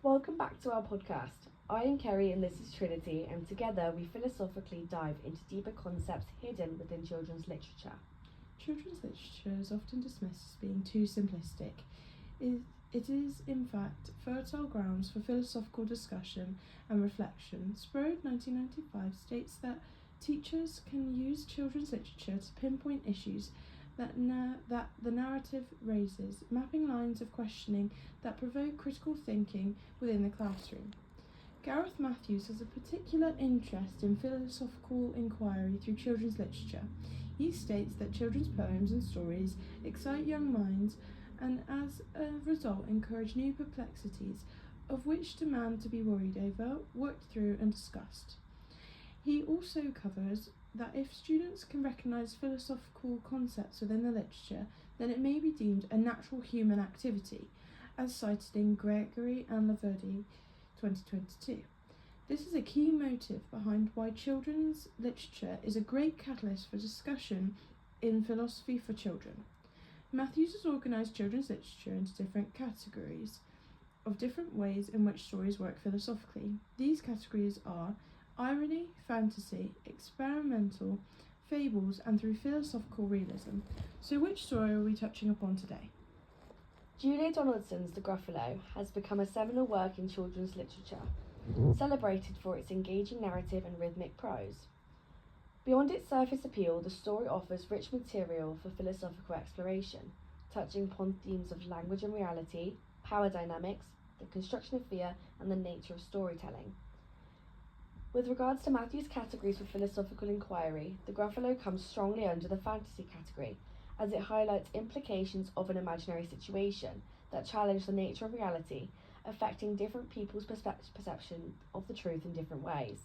Welcome back to our podcast. I am Kerry and this is Trinity, and together we philosophically dive into deeper concepts hidden within children's literature. Children's literature is often dismissed as being too simplistic. It is, in fact, fertile grounds for philosophical discussion and reflection. Sprode 1995 states that teachers can use children's literature to pinpoint issues that the narrative raises, mapping lines of questioning that provoke critical thinking within the classroom. Gareth Matthews has a particular interest in philosophical inquiry through children's literature. He states that children's poems and stories excite young minds and as a result encourage new perplexities of which demand to be worried over, worked through and discussed. He also covers that if students can recognise philosophical concepts within the literature, then it may be deemed a natural human activity, as cited in Gregory and Laverty 2022. This is a key motive behind why children's literature is a great catalyst for discussion in philosophy for children. Matthews has organised children's literature into different categories of different ways in which stories work philosophically. These categories are irony, fantasy, experimental, fables, and through philosophical realism. So which story are we touching upon today? Julia Donaldson's The Gruffalo has become a seminal work in children's literature, celebrated for its engaging narrative and rhythmic prose. Beyond its surface appeal, the story offers rich material for philosophical exploration, touching upon themes of language and reality, power dynamics, the construction of fear, and the nature of storytelling. With regards to Matthew's categories for philosophical inquiry, The Gruffalo comes strongly under the fantasy category, as it highlights implications of an imaginary situation that challenge the nature of reality, affecting different people's perception of the truth in different ways.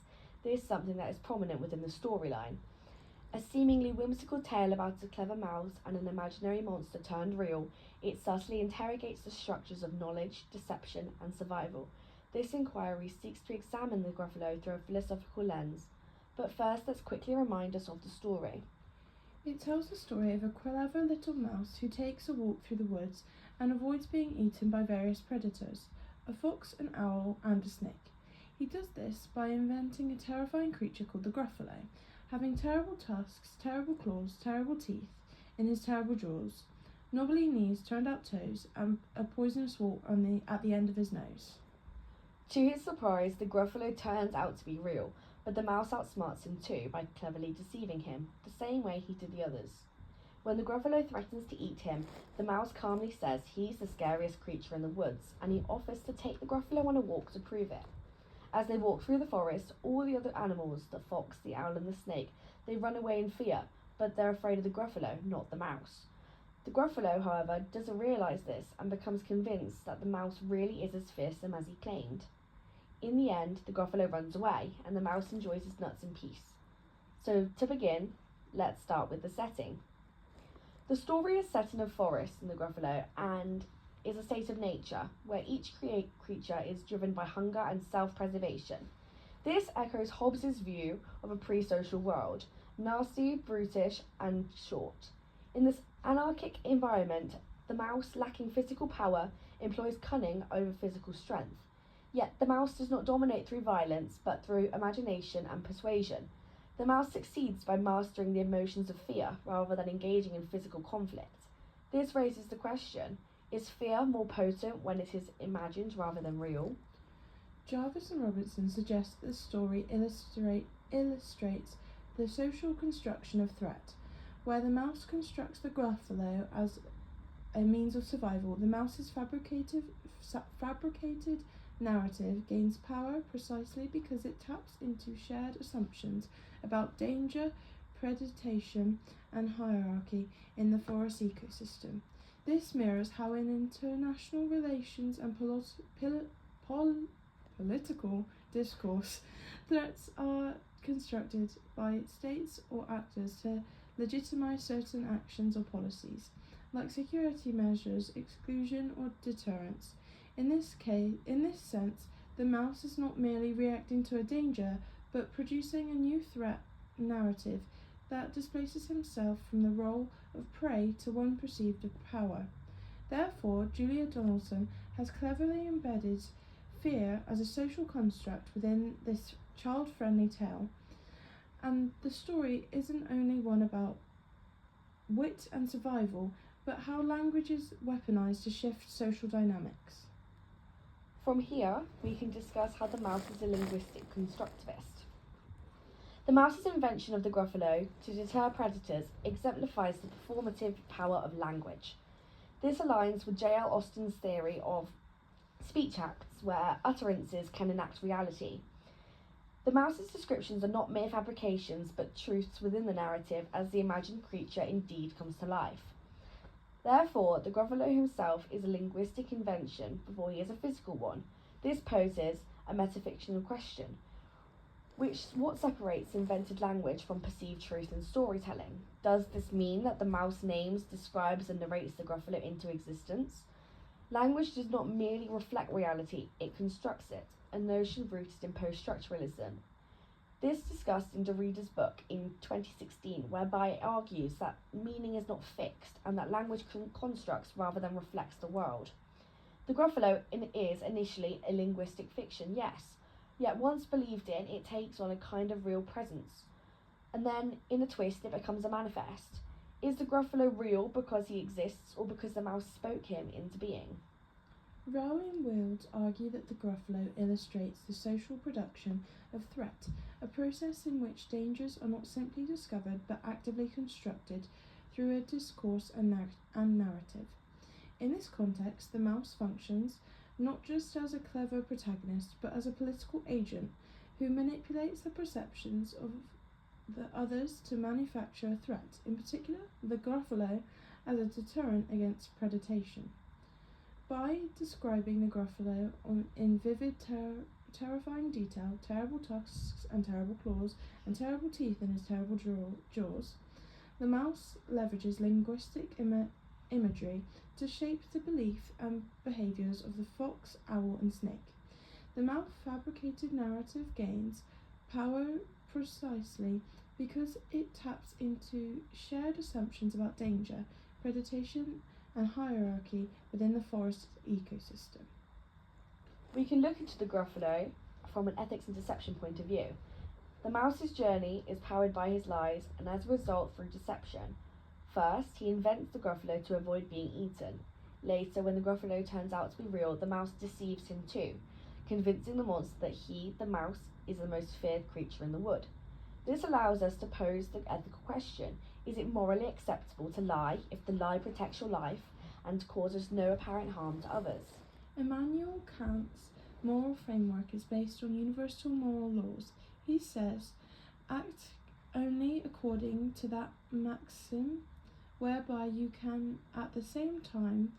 This is something that is prominent within the storyline. A seemingly whimsical tale about a clever mouse and an imaginary monster turned real, it subtly interrogates the structures of knowledge, deception, and survival. This inquiry seeks to examine the Gruffalo through a philosophical lens. But first, let's quickly remind us of the story. It tells the story of a clever little mouse who takes a walk through the woods and avoids being eaten by various predators, a fox, an owl, and a snake. He does this by inventing a terrifying creature called the Gruffalo, having terrible tusks, terrible claws, terrible teeth in his terrible jaws, knobbly knees, turned out toes, and a poisonous wart at the end of his nose. To his surprise, the Gruffalo turns out to be real, but the mouse outsmarts him too by cleverly deceiving him, the same way he did the others. When the Gruffalo threatens to eat him, the mouse calmly says he's the scariest creature in the woods, and he offers to take the Gruffalo on a walk to prove it. As they walk through the forest, all the other animals, the fox, the owl, and the snake, they run away in fear, but they're afraid of the Gruffalo, not the mouse. The Gruffalo, however, doesn't realise this and becomes convinced that the mouse really is as fearsome as he claimed. In the end, the Gruffalo runs away, and the mouse enjoys his nuts in peace. So, to begin, let's start with the setting. The story is set in a forest in the Gruffalo and is a state of nature, where each creature is driven by hunger and self-preservation. This echoes Hobbes's view of a pre-social world, nasty, brutish, and short. In this anarchic environment, the mouse, lacking physical power, employs cunning over physical strength. Yet the mouse does not dominate through violence, but through imagination and persuasion. The mouse succeeds by mastering the emotions of fear rather than engaging in physical conflict. This raises the question, is fear more potent when it is imagined rather than real? Jarvis and Robertson suggest that the story illustrates the social construction of threat. Where the mouse constructs the Gruffalo as a means of survival, the mouse's fabricated narrative gains power precisely because it taps into shared assumptions about danger, predation, and hierarchy in the forest ecosystem. This mirrors how in international relations and political discourse, threats are constructed by states or actors to legitimize certain actions or policies, like security measures, exclusion, or deterrence. In this sense, the mouse is not merely reacting to a danger, but producing a new threat narrative that displaces himself from the role of prey to one perceived of power. Therefore, Julia Donaldson has cleverly embedded fear as a social construct within this child-friendly tale, and the story isn't only one about wit and survival, but how language is weaponized to shift social dynamics. From here, we can discuss how the mouse is a linguistic constructivist. The mouse's invention of the Gruffalo to deter predators exemplifies the performative power of language. This aligns with J.L. Austin's theory of speech acts, where utterances can enact reality. The mouse's descriptions are not mere fabrications, but truths within the narrative as the imagined creature indeed comes to life. Therefore, the Gruffalo himself is a linguistic invention before he is a physical one. This poses a metafictional question. What separates invented language from perceived truth in storytelling? Does this mean that the mouse names, describes, and narrates the Gruffalo into existence? Language does not merely reflect reality, it constructs it, a notion rooted in post-structuralism. This discussed in Derrida's book in 2016, whereby it argues that meaning is not fixed and that language constructs rather than reflects the world. The Gruffalo is initially a linguistic fiction, yes, yet once believed in, it takes on a kind of real presence. And then, in a twist, it becomes a manifest. Is the Gruffalo real because he exists, or because the mouse spoke him into being? Rowe and Wilde argue that the Gruffalo illustrates the social production of threat, a process in which dangers are not simply discovered but actively constructed through a discourse and narrative. In this context, the mouse functions not just as a clever protagonist, but as a political agent who manipulates the perceptions of the others to manufacture a threat, in particular the Gruffalo as a deterrent against predation. By describing the Gruffalo in vivid, terrifying detail, terrible tusks and terrible claws, and terrible teeth in his terrible jaws, the mouse leverages linguistic imagery to shape the belief and behaviours of the fox, owl, and snake. The mouse fabricated narrative gains power precisely because it taps into shared assumptions about danger, predation, and hierarchy within the forest ecosystem. We can look into the Gruffalo from an ethics and deception point of view. The mouse's journey is powered by his lies, and as a result through deception. First, he invents the Gruffalo to avoid being eaten. Later, when the Gruffalo turns out to be real, the mouse deceives him too, convincing the monster that he, the mouse, is the most feared creature in the wood. This allows us to pose the ethical question: is it morally acceptable to lie if the lie protects your life and causes no apparent harm to others? Immanuel Kant's moral framework is based on universal moral laws. He says, act only according to that maxim whereby you can at the same time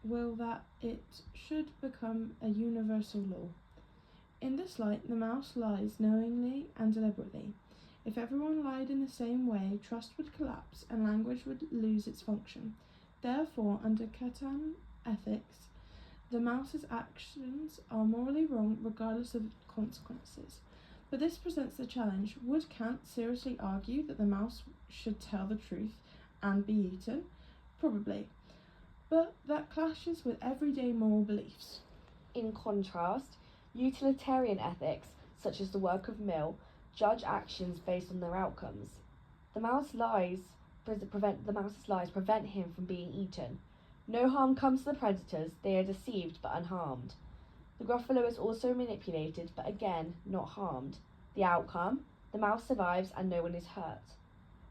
will that it should become a universal law. In this light, the mouse lies knowingly and deliberately. If everyone lied in the same way, trust would collapse and language would lose its function. Therefore, under Kantian ethics, the mouse's actions are morally wrong regardless of consequences. But this presents the challenge: would Kant seriously argue that the mouse should tell the truth and be eaten? Probably. But that clashes with everyday moral beliefs. In contrast, utilitarian ethics, such as the work of Mill, judge actions based on their outcomes. The mouse's lies prevent him from being eaten. No harm comes to the predators, they are deceived but unharmed. The Gruffalo is also manipulated, but again, not harmed. The outcome? The mouse survives and no one is hurt.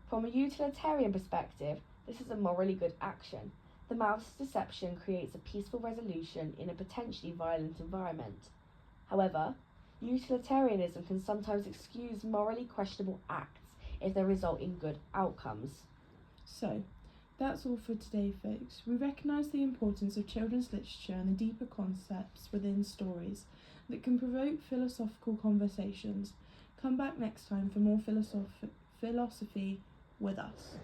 From a utilitarian perspective, this is a morally good action. The mouse's deception creates a peaceful resolution in a potentially violent environment. However, utilitarianism can sometimes excuse morally questionable acts if they result in good outcomes. So, that's all for today, folks. We recognise the importance of children's literature and the deeper concepts within stories that can provoke philosophical conversations. Come back next time for more philosophy with us.